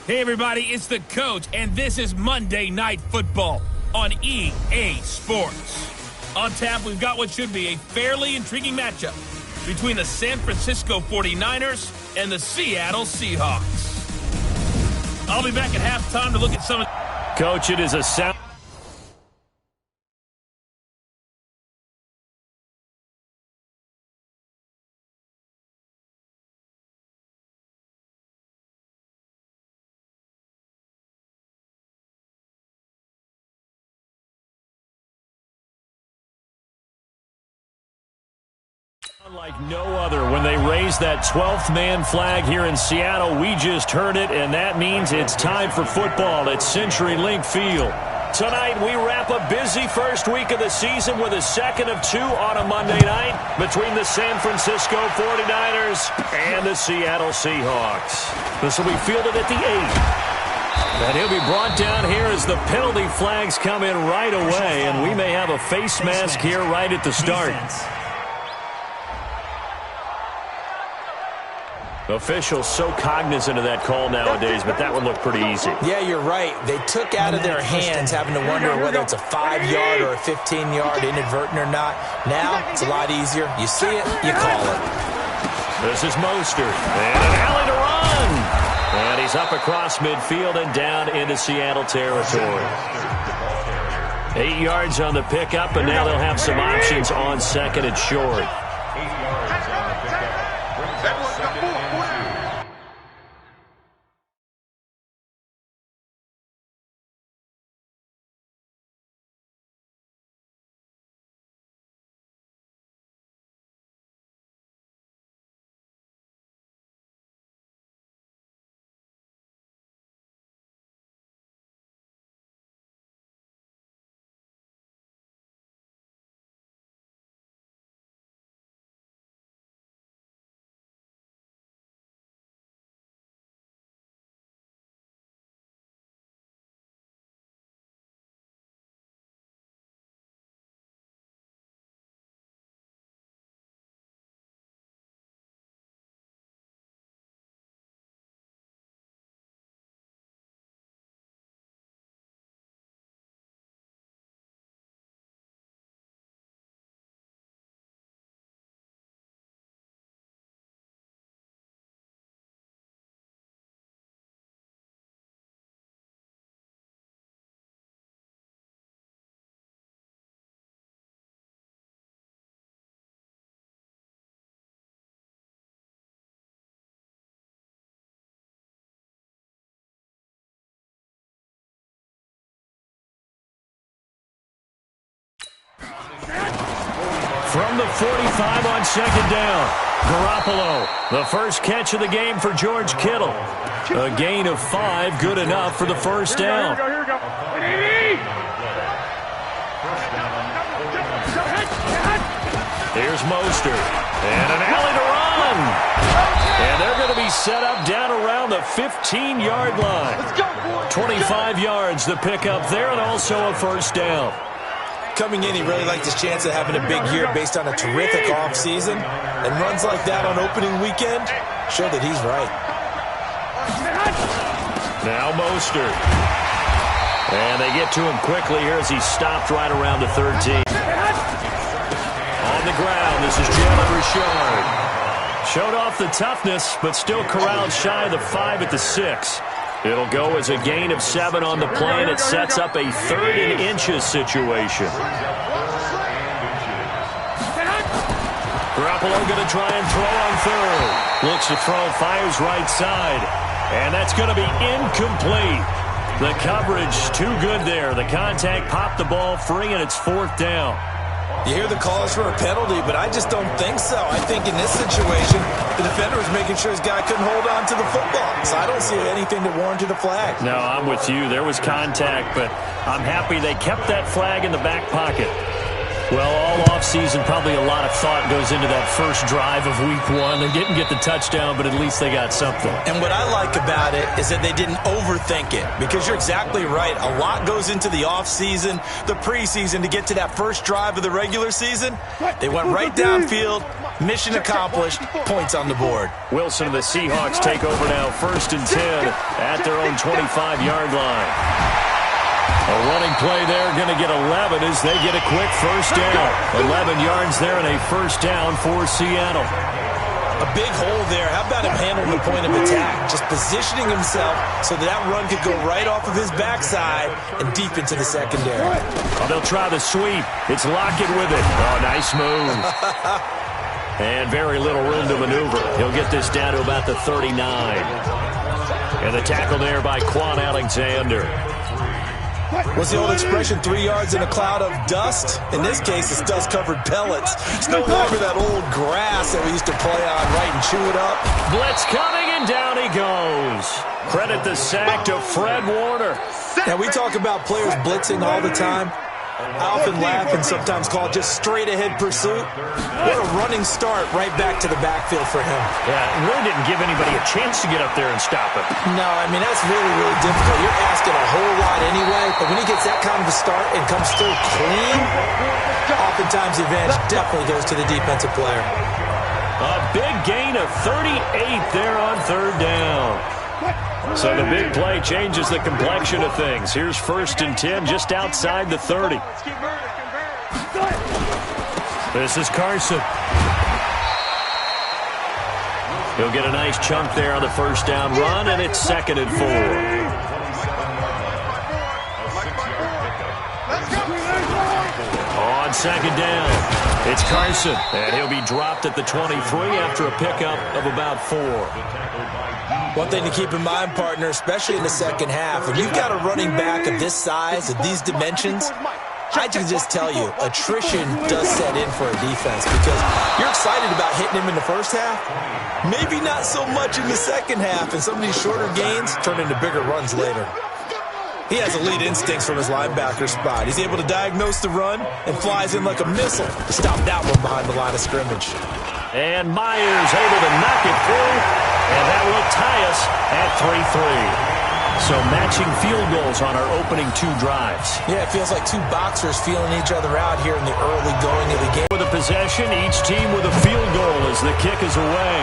Hey everybody, it's the coach, and this is Monday Night Football on EA Sports. On tap, we've got what should be a fairly intriguing matchup between the San Francisco 49ers and the Seattle Seahawks. I'll be back at halftime to look at some of... Coach, it is a sound... Like no other when they raise that 12th man flag here in Seattle. We just heard it, and that means it's time for football at CenturyLink Field. Tonight, we wrap a busy first week of the season with a second of two on a Monday night between the San Francisco 49ers and the Seattle Seahawks. This will be fielded at the 8. And he'll be brought down here as the penalty flags come in right away, and we may have a face mask here right at the start. Officials so cognizant of that call nowadays, but that one looked pretty easy. Yeah, you're right. They took out of their hands having to wonder whether it's a 5-yard or a 15-yard inadvertent or not. Now, it's a lot easier. You see it, you call it. This is Mostert. And an alley to run. And he's up across midfield and down into Seattle territory. 8 yards on the pickup, and now they'll have some options on second and short. From the 45 on second down, Garoppolo, the first catch of the game for George Kittle. A gain of 5, good enough for the first down. Here we go. Here's Mostert, and an alley to run. And they're going to be set up down around the 15-yard line. 25 yards the pickup there, and also a first down. Coming in, he really liked his chance of having a big year based on a terrific offseason. And runs like that on opening weekend show that he's right. Now Mostert. And they get to him quickly here as he stopped right around the 13. On the ground, this is Jalen Richard. Showed off the toughness, but still corralled shy of the 5 at the 6. It'll go as a gain of 7 on the play, and it sets up a 3rd and inches situation. Garoppolo going to try and throw on 3rd. Looks to throw, fires right side. And that's going to be incomplete. The coverage too good there. The contact popped the ball free, and it's 4th down. You hear the calls for a penalty, but I just don't think so. I think in this situation, the defender was making sure his guy couldn't hold on to the football. So I don't see anything that warranted a flag. No, I'm with you. There was contact, but I'm happy they kept that flag in the back pocket. Well, all offseason, probably a lot of thought goes into that first drive of week one. They didn't get the touchdown, but at least they got something. And what I like about it is that they didn't overthink it, because you're exactly right. A lot goes into the offseason, the preseason, to get to that first drive of the regular season. They went right downfield, mission accomplished, points on the board. Wilson and the Seahawks take over now, 1st and 10 at their own 25-yard line. A running play there, going to get 11 as they get a quick first down. 11 yards there and a first down for Seattle. A big hole there. How about him handling the point of attack? Just positioning himself so that run could go right off of his backside and deep into the secondary. Oh, they'll try the sweep. It's Lockett with it. Oh, nice move. And very little room to maneuver. He'll get this down to about the 39. And the tackle there by Quan Alexander. What's the old expression, 3 yards in a cloud of dust? In this case, it's dust-covered pellets. It's no longer that old grass that we used to play on, right, and chew it up. Blitz coming, and down he goes. Credit the sack to Fred Warner. Now, we talk about players blitzing all the time. I often laugh and sometimes call it just straight-ahead pursuit. What a running start right back to the backfield for him. Yeah, it really didn't give anybody a chance to get up there and stop him. No, I mean, that's really, really difficult. You're asking a whole lot anyway, but when he gets that kind of a start and comes through clean, oftentimes the advantage definitely goes to the defensive player. A big gain of 38 there on 3rd down. So the big play changes the complexion of things. Here's 1st and 10 just outside the 30. This is Carson. He'll get a nice chunk there on the first down run, and it's 2nd and 4. On 2nd down, it's Carson, and he'll be dropped at the 23 after a pickup of about 4. One thing to keep in mind, partner, especially in the second half, when you've got a running back of this size, of these dimensions, I can just tell you, attrition does set in for a defense, because you're excited about hitting him in the first half, maybe not so much in the second half, and some of these shorter gains turn into bigger runs later. He has elite instincts from his linebacker spot. He's able to diagnose the run and flies in like a missile to stop that one behind the line of scrimmage. And Myers able to knock it through, and that will tie us at 3-3. So matching field goals on our opening 2 drives. Yeah, it feels like 2 boxers feeling each other out here in the early going of the game. With a possession, each team with a field goal as the kick is away.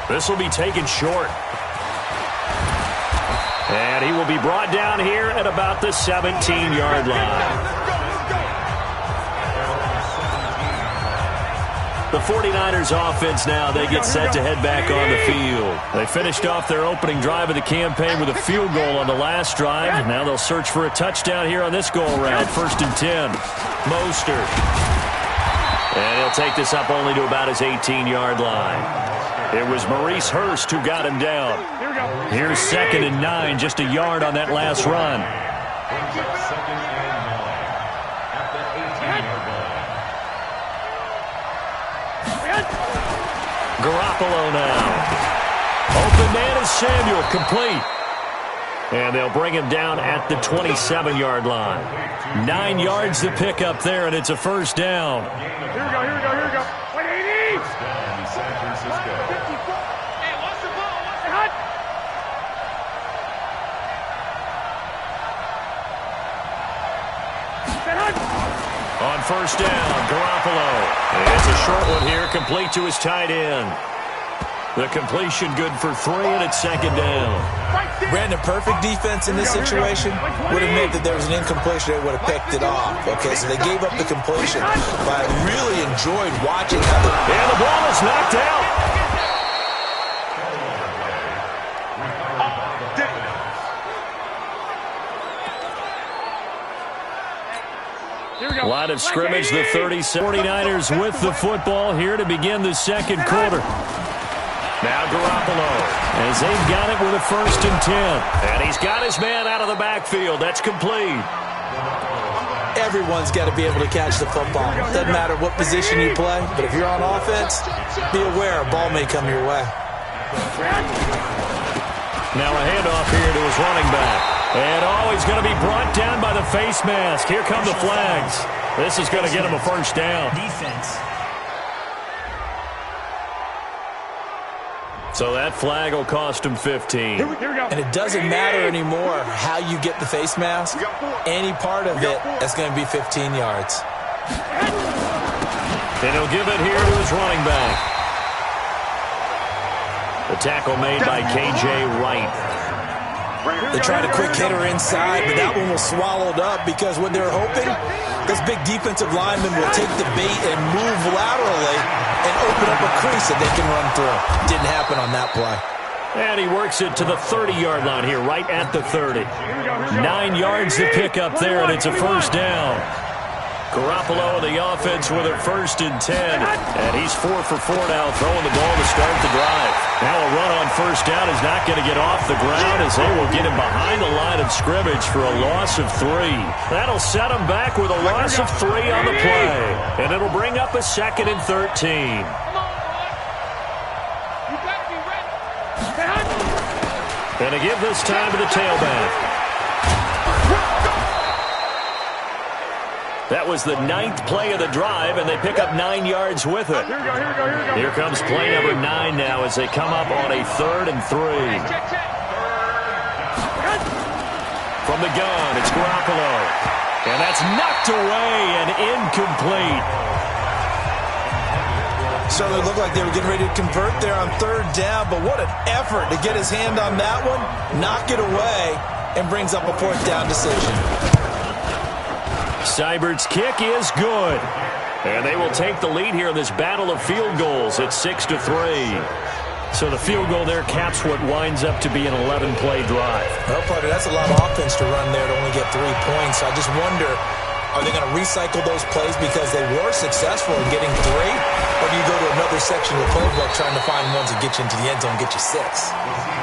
This will be taken short. And he will be brought down here at about the 17-yard line. The 49ers offense now, they get set to head back on the field. They finished off their opening drive of the campaign with a field goal on the last drive. Now they'll search for a touchdown here on this go-around. 1st and 10. Mostert. And he'll take this up only to about his 18-yard line. It was Maurice Hurst who got him down. Here's 2nd and 9, just a yard on that last run. Garoppolo now. Open man is Samuel, complete. And they'll bring him down at the 27-yard line. 9 yards to pick up there, and it's a first down. Here we go. 180! San Francisco. Hey, what's the ball? What's the hut? On first down, Garoppolo. It's a short one here, complete to his tight end. The completion good for 3, and it's 2nd down. Brandon, perfect defense in this situation would have meant that there was an incompletion. They would have picked it off. Okay, so they gave up the completion. But I really enjoyed watching how and the ball is knocked out. Line of scrimmage, the 49ers with the football here to begin the second quarter. Now Garoppolo, as they've got it with a 1st and 10. And he's got his man out of the backfield. That's complete. Everyone's got to be able to catch the football. Doesn't matter what position you play, but if you're on offense, be aware a ball may come your way. Now a handoff here to his running back. And he's going to be brought down by the face mask. Here come the flags. This is going to get him a first down. Defense. So that flag will cost him 15. Here we go. And it doesn't matter anymore how you get the face mask. Any part of it is going to be 15 yards. And he'll give it here to his running back. The tackle made by K.J. Wright. They tried a quick hitter inside, but that one was swallowed up because what they're hoping, this big defensive lineman will take the bait and move laterally and open up a crease that they can run through. Didn't happen on that play. And he works it to the 30-yard line here, right at the 30. 9 yards to pick up there, and it's a first down. Garoppolo and the offense with a 1st and 10. And he's 4 for 4 now, throwing the ball to start the drive. Now a run on first down is not going to get off the ground as they will get him behind the line of scrimmage for a loss of 3. That'll set him back with a loss of 3 on the play. And it'll bring up a 2nd and 13. And to give this time to the tailback. That was the 9th play of the drive, and they pick up 9 yards with it. Here comes play number 9 now as they come up on a 3rd and 3. From the gun, it's Garoppolo. And that's knocked away and incomplete. Certainly looked like they were getting ready to convert there on 3rd down, but what an effort to get his hand on that one, knock it away, and brings up a 4th down decision. Seibert's kick is good. And they will take the lead here in this battle of field goals at 6-3. So the field goal there caps what winds up to be an 11-play drive. Well, partner, that's a lot of offense to run there to only get 3 points. I just wonder, are they going to recycle those plays because they were successful in getting 3? Or do you go to another section of the playbook trying to find ones that get you into the end zone and get you 6?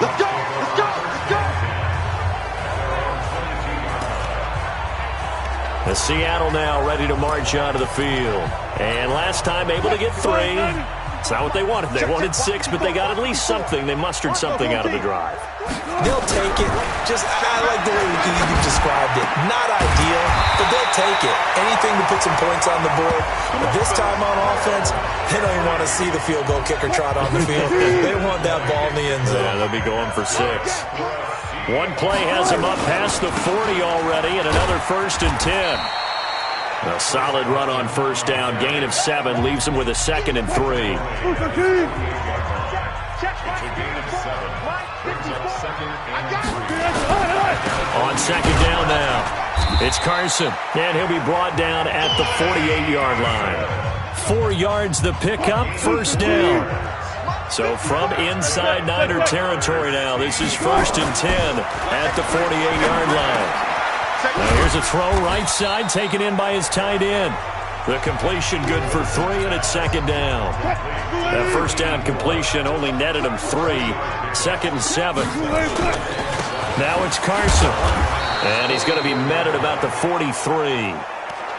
Let's go! Let's go! Let's go! The Seattle now ready to march onto the field. And last time able to get 3. It's not what they wanted. They wanted 6, but they got at least something. They mustered something out of the drive. They'll take it. I like the way you described it. Not ideal, but they'll take it. Anything to put some points on the board. But this time on offense, they don't even want to see the field goal kicker trot on the field. They want that ball in the end zone. Yeah, they'll be going for 6. One play has him up past the 40 already, and another 1st and 10. A solid run on first down, gain of 7, leaves him with a 2nd and 3. On 2nd down now, it's Carson, and he'll be brought down at the 48-yard line. 4 yards the pickup, 1st down. So from inside Niner territory now, this is 1st and 10 at the 48-yard line. Now here's a throw right side, taken in by his tight end. The completion good for 3, and it's 2nd down. That 1st down completion only netted him 3. 2nd and 7. Now it's Carson. And he's going to be met at about the 43.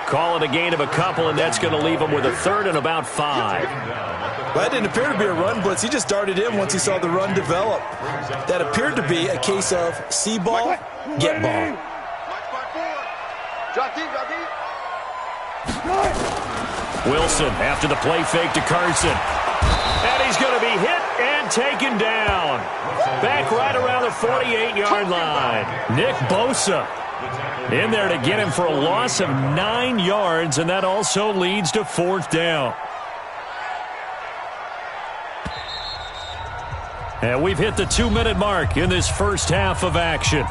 Call it a gain of a couple, and that's going to leave him with a 3rd and about 5. Well, that didn't appear to be a run blitz. He just darted in once he saw the run develop. That appeared to be a case of see ball, get ball. Wilson after the play fake to Carson. And he's going to be hit and taken down. Back right around the 48-yard line. Nick Bosa in there to get him for a loss of 9 yards, and that also leads to 4th down. And we've hit the 2-minute mark in this first half of action.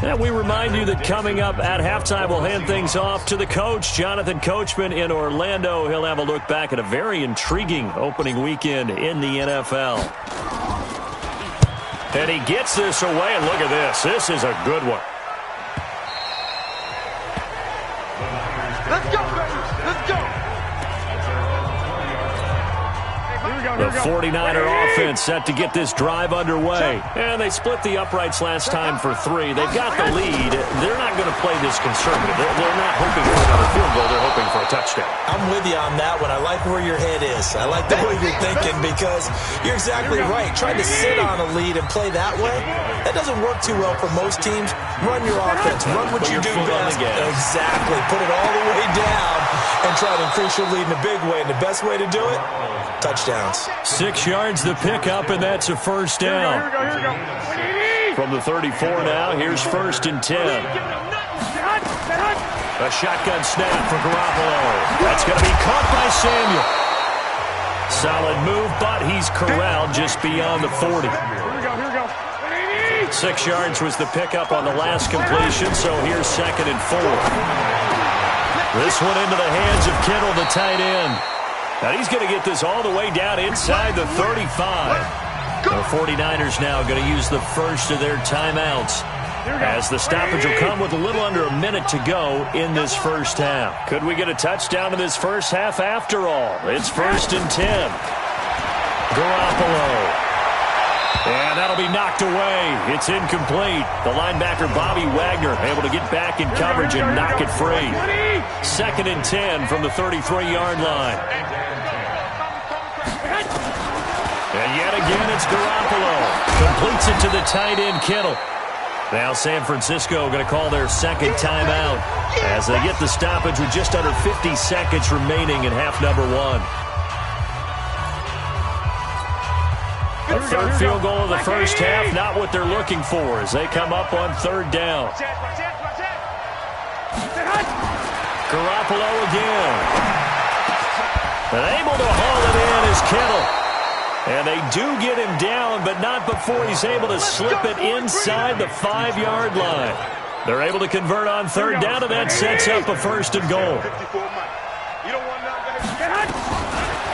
And we remind you that coming up at halftime, we'll hand things off to the coach, Jonathan Coachman in Orlando. He'll have a look back at a very intriguing opening weekend in the NFL. And he gets this away, and look at this. This is a good one. Let's go, baby. Let's go. The 49er offense set to get this drive underway. And they split the uprights last time for 3. They've got the lead. They're not going to play this conservative. They're not hoping for another field goal. They're hoping for a touchdown. I'm with you on that one. I like where your head is. I like the way you're thinking because you're exactly right. Trying to sit on a lead and play that way, that doesn't work too well for most teams. Run your offense. Run what you do best. Exactly. Put it all the way down and try to increase your lead in a big way. And the best way to do it, touchdowns. 6 yards the pickup, and that's a first down. Here we go. From the 34 now, here's 1st and 10. A shotgun snap for Garoppolo. That's going to be caught by Samuel. Solid move, but he's corralled just beyond the 40. Here we go. 6 yards was the pickup on the last completion, so here's 2nd and 4. This one into the hands of Kittle, the tight end. Now he's going to get this all the way down inside the 35. The 49ers now going to use the first of their timeouts, as the stoppage will come with a little under a minute to go in this first half. Could we get a touchdown in this first half after all? It's 1st and 10. Garoppolo. And that'll be knocked away. It's incomplete. The linebacker, Bobby Wagner, able to get back in coverage and knock it free. 2nd and 10 from the 33-yard line. And yet again, it's Garoppolo. Completes it to the tight end, Kittle. Now San Francisco going to call their 2nd timeout as they get the stoppage with just under 50 seconds remaining in half number 1. A third field goal of the first half, not what they're looking for as they come up on 3rd down. Garoppolo again. And able to haul it in is Kittle. And they do get him down, but not before he's able to slip it inside the 5-yard line. They're able to convert on 3rd down, and that sets up a 1st and goal.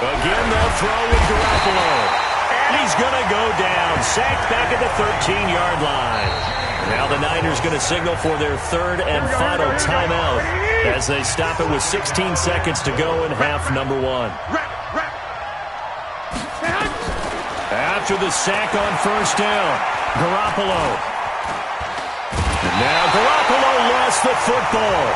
Again, they'll throw with Garoppolo. He's going to go down, sacked back at the 13-yard line. Now the Niners going to signal for their 3rd and final timeout as they stop it with 16 seconds to go in half number 1. After the sack on 1st down, Garoppolo. And now Garoppolo lost the football.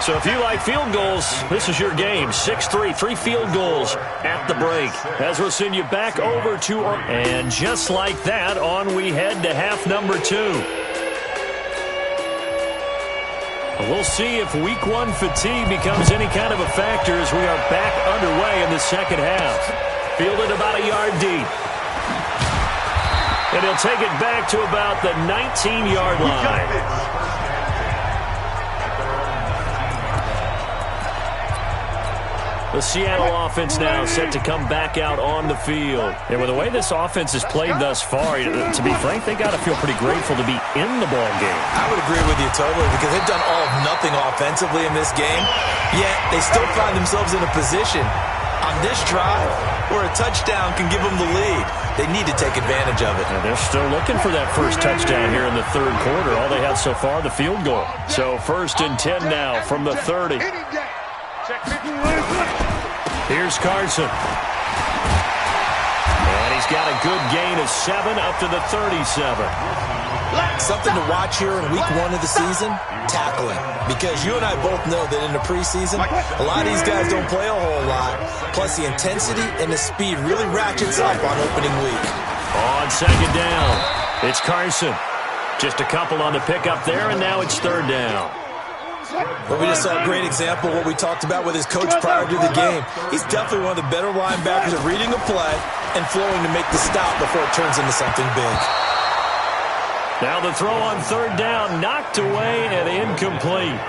So if you like field goals, this is your game. 6-3, 3 field goals at the break. As we'll send you back over to our... And just like that, on we head to half number 2. We'll see if week 1 fatigue becomes any kind of a factor as we are back underway in the second half. Fielded about a yard deep. And he'll take it back to about the 19-yard line. The Seattle offense now set to come back out on the field. And with the way this offense has played thus far, to be frank, they got to feel pretty grateful to be in the ball game. I would agree with you totally because they've done all of nothing offensively in this game, yet they still find themselves in a position on this drive where a touchdown can give them the lead. They need to take advantage of it. And they're still looking for that first touchdown here in the 3rd quarter. All they have so far, the field goal. So 1st and 10 now from the 30. Here's Carson. And he's got a good gain of 7 up to the 37. Something to watch here in week 1 of the season, tackling. Because you and I both know that in the preseason, a lot of these guys don't play a whole lot. Plus the intensity and the speed really ratchets up on opening week. On 2nd down, it's Carson. Just a couple on the pickup there, and now it's 3rd down. But we just saw a great example of what we talked about with his coach prior to the game. He's definitely one of the better linebackers at reading a play and flowing to make the stop before it turns into something big. Now the throw on 3rd down, knocked away and incomplete.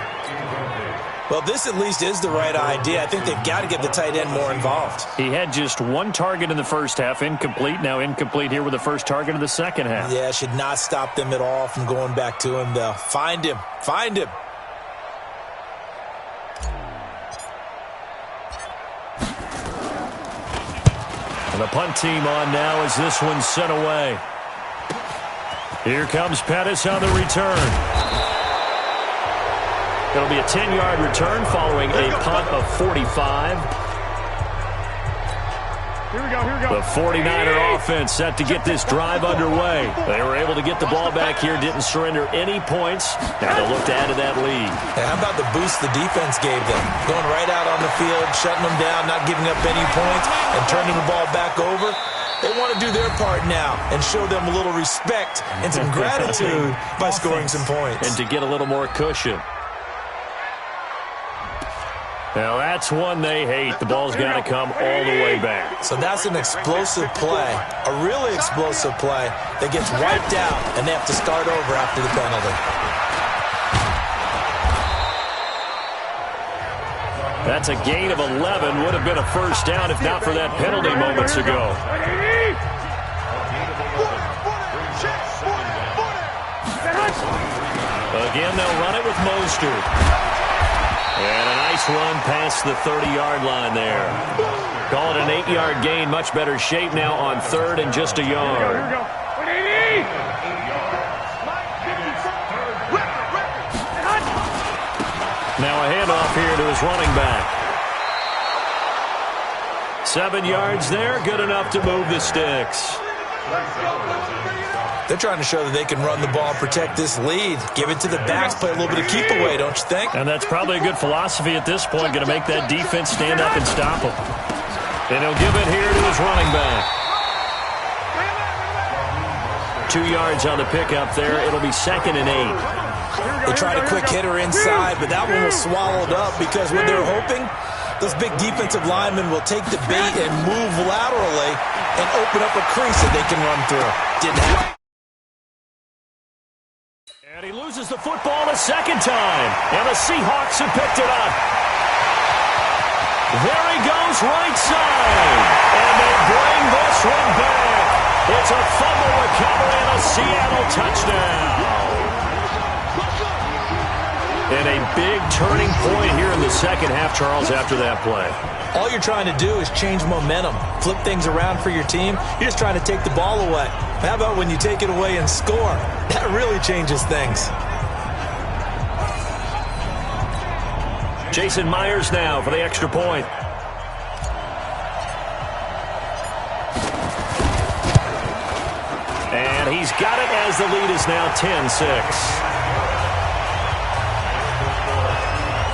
Well, this at least is the right idea. I think they've got to get the tight end more involved. He had just 1 target in the first half, incomplete. Now incomplete here with the first target of the second half. Yeah, should not stop them at all from going back to him, though. Find him. Find him. And the punt team on now as this one's sent away. Here comes Pettis on the return. It'll be a 10-yard return following a punt of 45. Here we go. The 49er offense set to get this drive underway. They were able to get the ball back here, didn't surrender any points, and they'll look to add to that lead. Hey, how about the boost the defense gave them? Going right out on the field, shutting them down, not giving up any points, and turning the ball back over. They want to do their part now and show them a little respect and some gratitude by scoring some points. And to get a little more cushion. Now, that's one they hate. The ball's got to come all the way back. So that's an explosive play, a really explosive play that gets wiped out, and they have to start over after the penalty. That's a gain of 11. Would have been a first down if not for that penalty moments ago. Again, they'll run it with Mostert. And a nice run past the 30-yard line there. Call it an 8-yard gain. Much better shape now on third and just a yard. Now a handoff here to his running back. 7 yards there. Good enough to move the sticks. They're trying to show that they can run the ball, protect this lead. Give it to the backs, play a little bit of keep away, don't you think? And that's probably a good philosophy at this point, going to make that defense stand up and stop them. And he'll give it here to his running back. 2 yards on the pickup there. It'll be 2nd and 8. They tried a quick hitter inside, but that one was swallowed up because what they were hoping, those big defensive linemen will take the bait and move laterally and open up a crease that they can run through. Didn't happen. And he loses the football a second time. And the Seahawks have picked it up. There he goes, right side. And they bring this one back. It's a fumble recovery and a Seattle touchdown. And a big turning point here in the second half, Charles, after that play. All you're trying to do is change momentum, flip things around for your team. You're just trying to take the ball away. How about when you take it away and score? That really changes things. Jason Myers now for the extra point. And he's got it as the lead is now 10-6.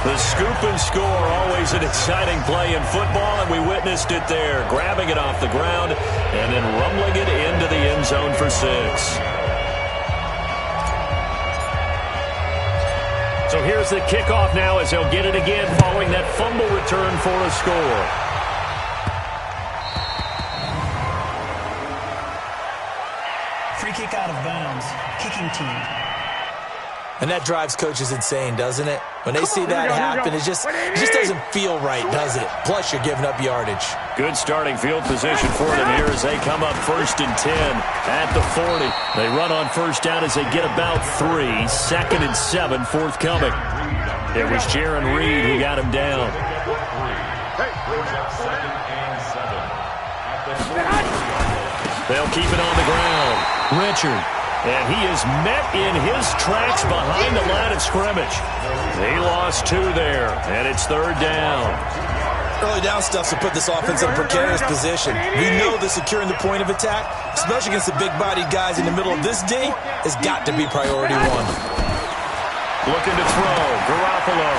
The scoop and score, always an exciting play in football, and we witnessed it there, grabbing it off the ground and then rumbling it into the end zone for 6. So here's the kickoff now as they'll get it again following that fumble return for a score. Free kick out of bounds. Kicking team. And that drives coaches insane, doesn't it? When they see that happen, it just doesn't feel right, does it? Plus, you're giving up yardage. Good starting field position for them here as they come up 1st and 10 at the 40. They run on first down as they get about 3. 2nd and 7 forthcoming. It was Jaron Reed who got him down. They'll keep it on the ground. Richard. And he is met in his tracks behind the line of scrimmage. They lost 2 there, and it's 3rd down. Early down stuff to put this offense in a precarious position. We know that securing the point of attack, especially against the big-bodied guys in the middle of this D, has got to be priority 1. Looking to throw, Garoppolo.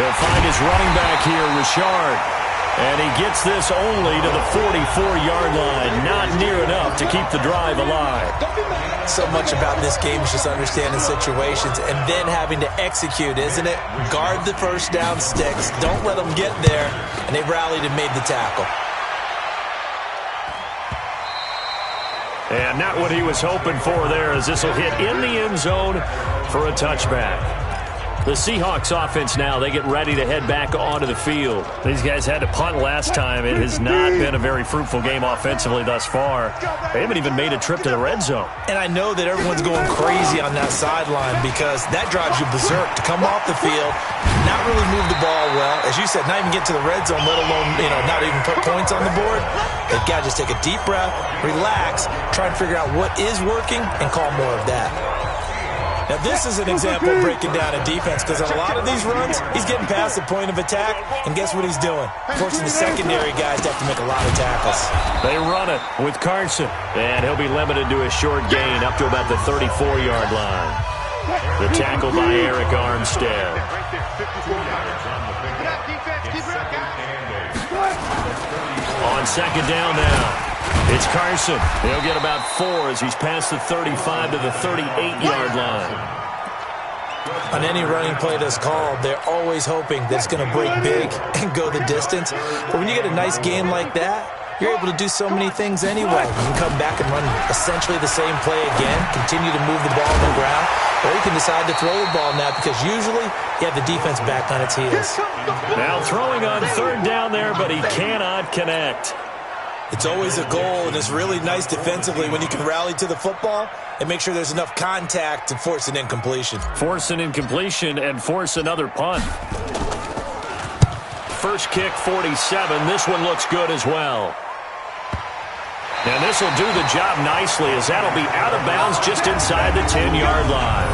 He'll find his running back here, Richard. And he gets this only to the 44-yard line. Not near enough to keep the drive alive. So much about this game is just understanding situations and then having to execute, isn't it? Guard the first down sticks. Don't let them get there. And they rallied and made the tackle. And not what he was hoping for there, as this will hit in the end zone for a touchback. The Seahawks offense now, they get ready to head back onto the field. These guys had to punt last time. It has not been a very fruitful game offensively thus far. They haven't even made a trip to the red zone. And I know that everyone's going crazy on that sideline because that drives you berserk to come off the field, not really move the ball well. As you said, not even get to the red zone, let alone, not even put points on the board. They've got to just take a deep breath, relax, try and figure out what is working, and call more of that. Now, this is an example of breaking down a defense because on a lot of these runs, he's getting past the point of attack, and guess what he's doing? Forcing the secondary guys to have to make a lot of tackles. They run it with Carson, and he'll be limited to a short gain up to about the 34-yard line. The tackle by Eric Armstead. On second down now. It's Carson. He'll get about 4 as he's past the 35 to the 38-yard line. On any running play that's called, they're always hoping that it's going to break big and go the distance. But when you get a nice game like that, you're able to do so many things anyway. You can come back and run essentially the same play again, continue to move the ball on the ground, or you can decide to throw the ball now because usually you have the defense back on its heels. Now throwing on third down there, but he cannot connect. It's always a goal, and it's really nice defensively when you can rally to the football and make sure there's enough contact to force an incompletion. Force an incompletion and force another punt. First kick, 47. This one looks good as well. And this will do the job nicely as that'll be out of bounds just inside the 10-yard line.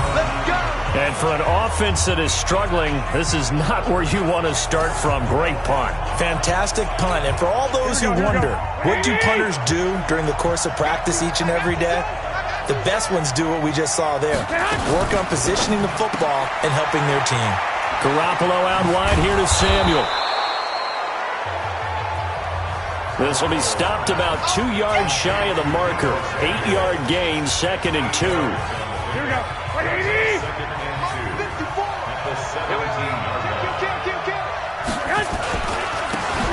And for an offense that is struggling, this is not where you want to start from. Great punt. Fantastic punt. And for all those who wonder, what do punters do during the course of practice each and every day? The best ones do what we just saw there. Work on positioning the football and helping their team. Garoppolo out wide here to Samuel. This will be stopped about 2 yards shy of the marker. 8-yard gain, 2nd and 2. Here we go. 180.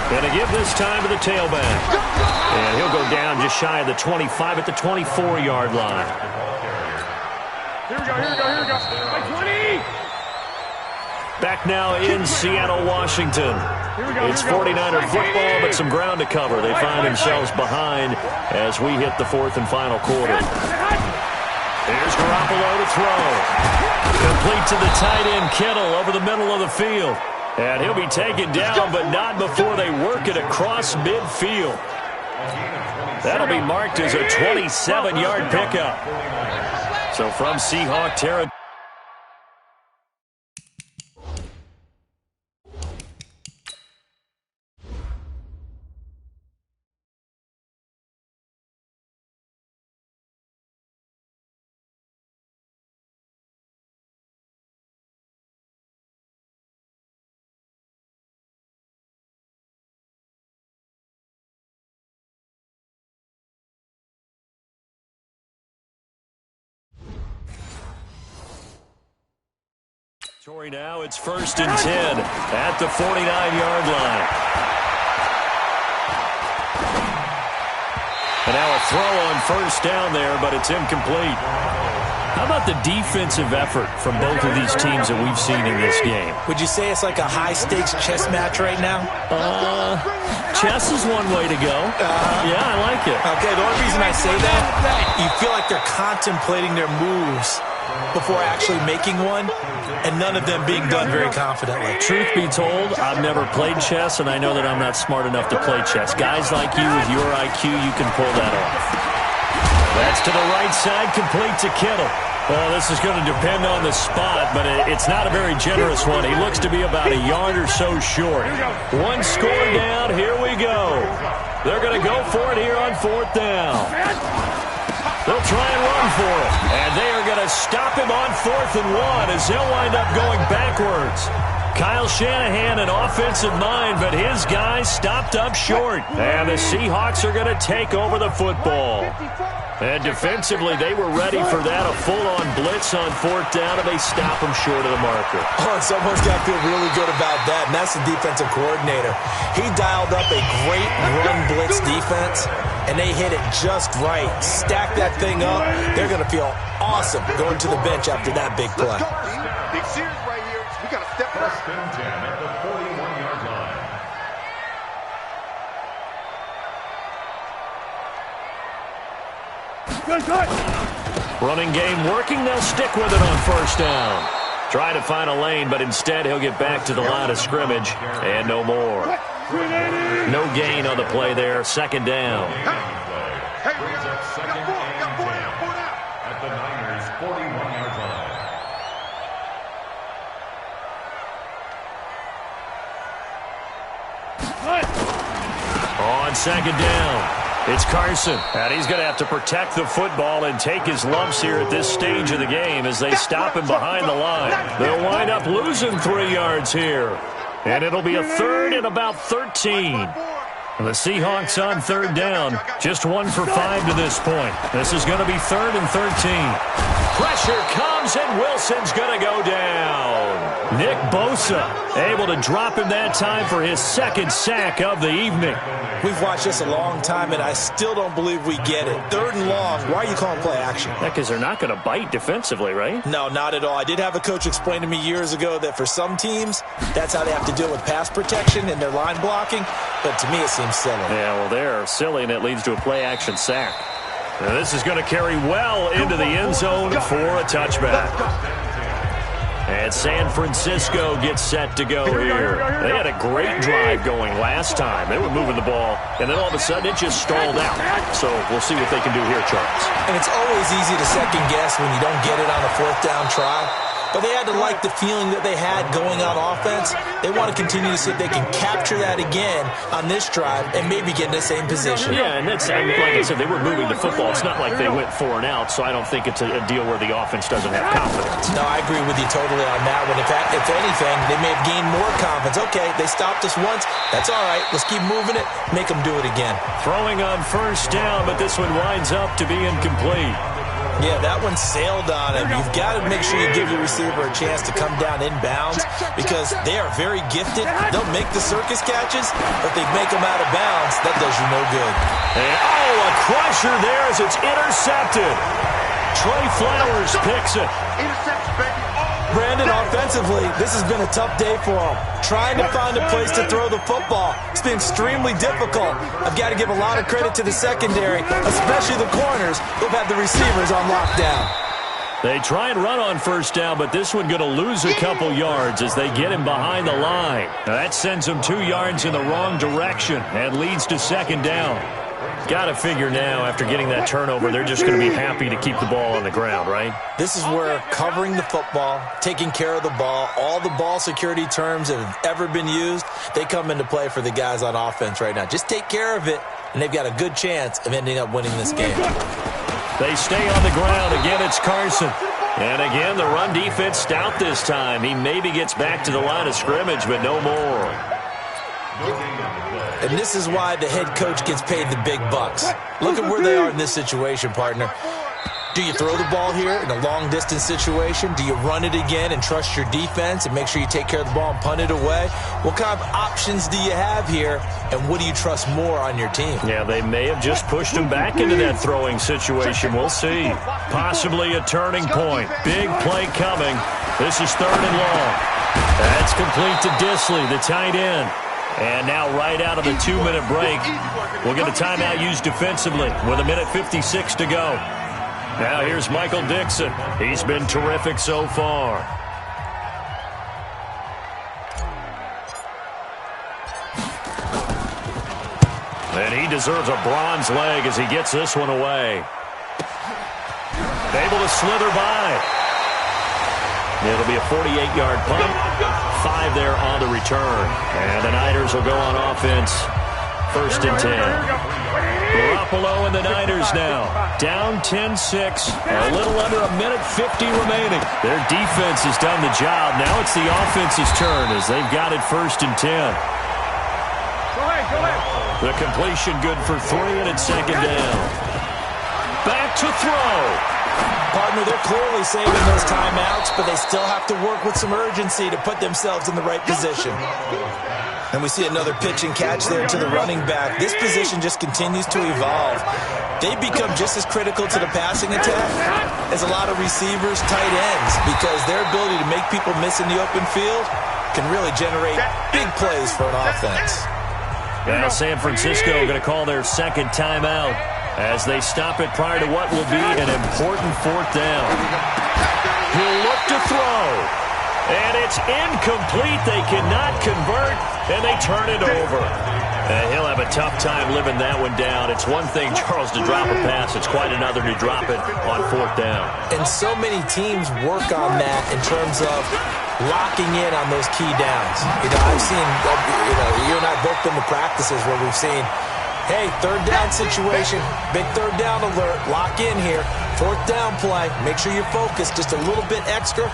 Going to give this time to the tailback. And he'll go down just shy of the 25 at the 24-yard line. Here we go. Like 20. Back now in Seattle, Washington. It's 49er football, but some ground to cover. They find themselves behind as we hit the 4th and final quarter. Here's Garoppolo to throw. Complete to the tight end, Kittle, over the middle of the field. And he'll be taken down, but not before they work it across midfield. That'll be marked as a 27-yard pickup. So from Seahawk territory. Now it's 1st and 10 at the 49-yard line. And now a throw on 1st down there, but it's incomplete. How about the defensive effort from both of these teams that we've seen in this game? Would you say it's like a high-stakes chess match right now? Chess is one way to go. Yeah, I like it. Okay, the only reason I say that, you feel like they're contemplating their moves before actually making one, and none of them being done very confidently. Truth be told, I've never played chess, and I know that I'm not smart enough to play chess. Guys like you with your IQ, you can pull that off. That's to the right side, complete to Kittle. Well, this is going to depend on the spot, but it's not a very generous one. He looks to be about a yard or so short. One score down, here we go. They're going to go for it here on 4th down. They'll try and run for it. And they are going to stop him on 4th and 1 as they'll wind up going backwards. Kyle Shanahan, an offensive mind, but his guys stopped up short. And the Seahawks are going to take over the football. And defensively, they were ready for that, a full-on blitz on 4th down, and they stop them short of the marker. Oh, and someone's got to feel really good about that, and that's the defensive coordinator. He dialed up a great run blitz defense, and they hit it just right. Stack that thing up. They're going to feel awesome going to the bench after that big play. Big series right here. We got to step it up. 1st and 10 at the 41-yard line. Running game working. They'll stick with it on 1st down. Try to find a lane, but instead he'll get back to the line of scrimmage and no more. No gain on the play there. 2nd down. Brings up 2nd and 10 at the Niners' 41-yard line. On second down, it's Carson. And he's going to have to protect the football and take his lumps here at this stage of the game as they stop him behind the line. They'll wind up losing 3 yards here. And it'll be a third and about 13. The Seahawks on third down, just 1 for 5 to this point. This is going to be 3rd and 13. Pressure comes, and Wilson's going to go down. Nick Bosa able to drop him that time for his 2nd sack of the evening. We've watched this a long time, and I still don't believe we get it. 3rd and long, why are you calling play action? Yeah, because they're not going to bite defensively, right? No, not at all. I did have a coach explain to me years ago that for some teams, that's how they have to deal with pass protection and their line blocking. But to me, it seems silly. Yeah, well, they're silly, and it leads to a play-action sack. Now, this is going to carry well into the end zone for a touchback. And San Francisco gets set to go here. They had a great drive going last time. They were moving the ball, and then all of a sudden it just stalled out. So we'll see what they can do here, Charles. And it's always easy to second guess when you don't get it on a 4th down try. But they had to like the feeling that they had going on offense. They want to continue to see if they can capture that again on this drive and maybe get in the same position. Yeah, and that's, like I said, they were moving the football. It's not like they went 4 and out, so I don't think it's a deal where the offense doesn't have confidence. No, I agree with you totally on that one. In fact, if anything, they may have gained more confidence. Okay, they stopped us once. That's all right. Let's keep moving it. Make them do it again. Throwing on 1st down, but this one winds up to be incomplete. Yeah, that one sailed on him. You've got to make sure you give your receiver a chance to come down inbounds because they are very gifted. They'll make the circus catches, but they make them out of bounds. That does you no good. And, a crusher there as it's intercepted. Trey Flowers picks it. Brandon, offensively, this has been a tough day for them. Trying to find a place to throw the football. It's been extremely difficult. I've got to give a lot of credit to the secondary, especially the corners who've had the receivers on lockdown. They try and run on 1st down, but this one going to lose a couple yards as they get him behind the line. Now that sends them 2 yards in the wrong direction and leads to 2nd down. Got to figure now, after getting that turnover, they're just going to be happy to keep the ball on the ground, right? This is where covering the football, taking care of the ball, all the ball security terms that have ever been used, they come into play for the guys on offense right now. Just take care of it, and they've got a good chance of ending up winning this game. They stay on the ground. Again, it's Carson. And again, the run defense stout this time. He maybe gets back to the line of scrimmage, but no more. And this is why the head coach gets paid the big bucks. Look at where they are in this situation, partner. Do you throw the ball here in a long-distance situation? Do you run it again and trust your defense and make sure you take care of the ball and punt it away? What kind of options do you have here, and what do you trust more on your team? Yeah, they may have just pushed him back into that throwing situation. We'll see. Possibly a turning point. Big play coming. This is 3rd and long. That's complete to Disley, the tight end. And now right out of the 2-minute break, we'll get a timeout used defensively with 1:56 to go. Now here's Michael Dixon. He's been terrific so far. And he deserves a bronze leg as he gets this one away. Able to slither by. It'll be a 48-yard punt. 5 there on the return. And the Niners will go on offense. 1st and 10. Garoppolo and the Niners now. Down 10-6. A little under 1:50 remaining. Their defense has done the job. Now it's the offense's turn as they've got it 1st and 10. The completion good for 3, and it's 2nd down. Back to throw. Partner, they're clearly saving those timeouts, but they still have to work with some urgency to put themselves in the right position. And we see another pitch and catch there to the running back. This position just continues to evolve. They become just as critical to the passing attack as a lot of receivers, tight ends, because their ability to make people miss in the open field can really generate big plays for an offense. Now San Francisco going to call their 2nd timeout as they stop it prior to what will be an important 4th down. He'll look to throw. And it's incomplete. They cannot convert, and they turn it over. He'll have a tough time living that one down. It's one thing, Charles, to drop a pass. It's quite another to drop it on 4th down. And so many teams work on that in terms of locking in on those key downs. I've seen, you and I both been to practices where we've seen, hey, third down situation, big third down alert, lock in here, fourth down play, make sure you're focused just a little bit extra.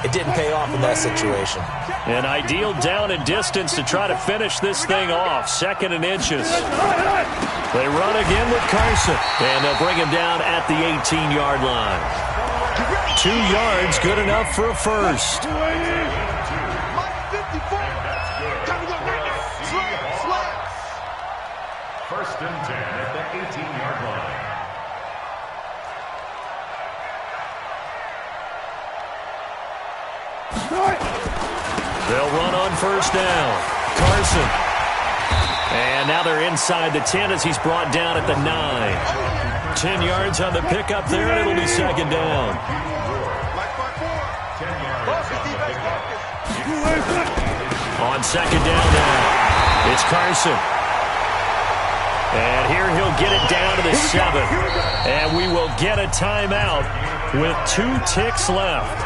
It didn't pay off in that situation. An ideal down and distance to try to finish this thing off. 2nd and inches. They run again with Carson, and they'll bring him down at the 18-yard line. 2 yards, good enough for a first. First and 10 at the 18-yard line. They'll run on first down. Carson. And now they're inside the 10 as he's brought down at the 9. 10 yards on the pickup there, and it'll be 2nd down. On 2nd down now, it's Carson. And here he'll get it down to the 7. And we will get a timeout with 2 ticks left.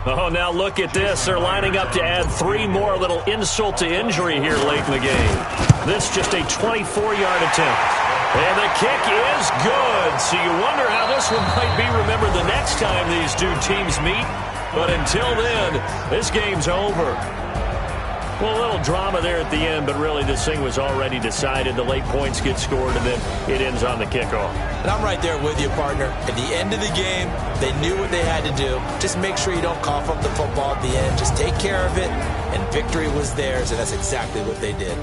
Oh, now look at this. They're lining up to add 3 more. A little insult to injury here late in the game. This just a 24-yard attempt. And the kick is good. So you wonder how this one might be remembered the next time these two teams meet. But until then, this game's over. Well, a little drama there at the end, but really this thing was already decided. The late points get scored, and then it ends on the kickoff. And I'm right there with you, partner. At the end of the game, they knew what they had to do. Just make sure you don't cough up the football at the end. Just take care of it, and victory was theirs, and that's exactly what they did.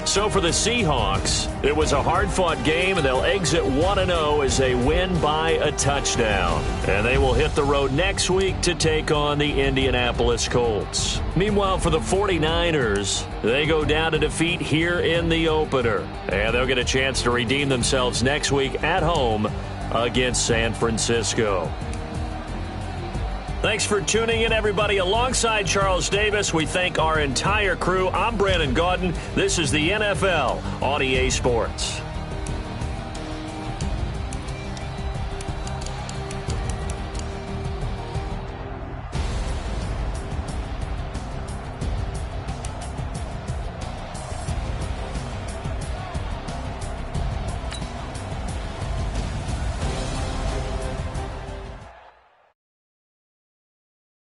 So for the Seahawks, it was a hard-fought game, and they'll exit 1-0 as they win by a touchdown. And they will hit the road next week to take on the Indianapolis Colts. Meanwhile, for the 49ers, they go down to defeat here in the opener. And they'll get a chance to redeem themselves next week at home against San Francisco. Thanks for tuning in, everybody. Alongside Charles Davis, we thank our entire crew. I'm Brandon Gaudin. This is the NFL on EA Sports.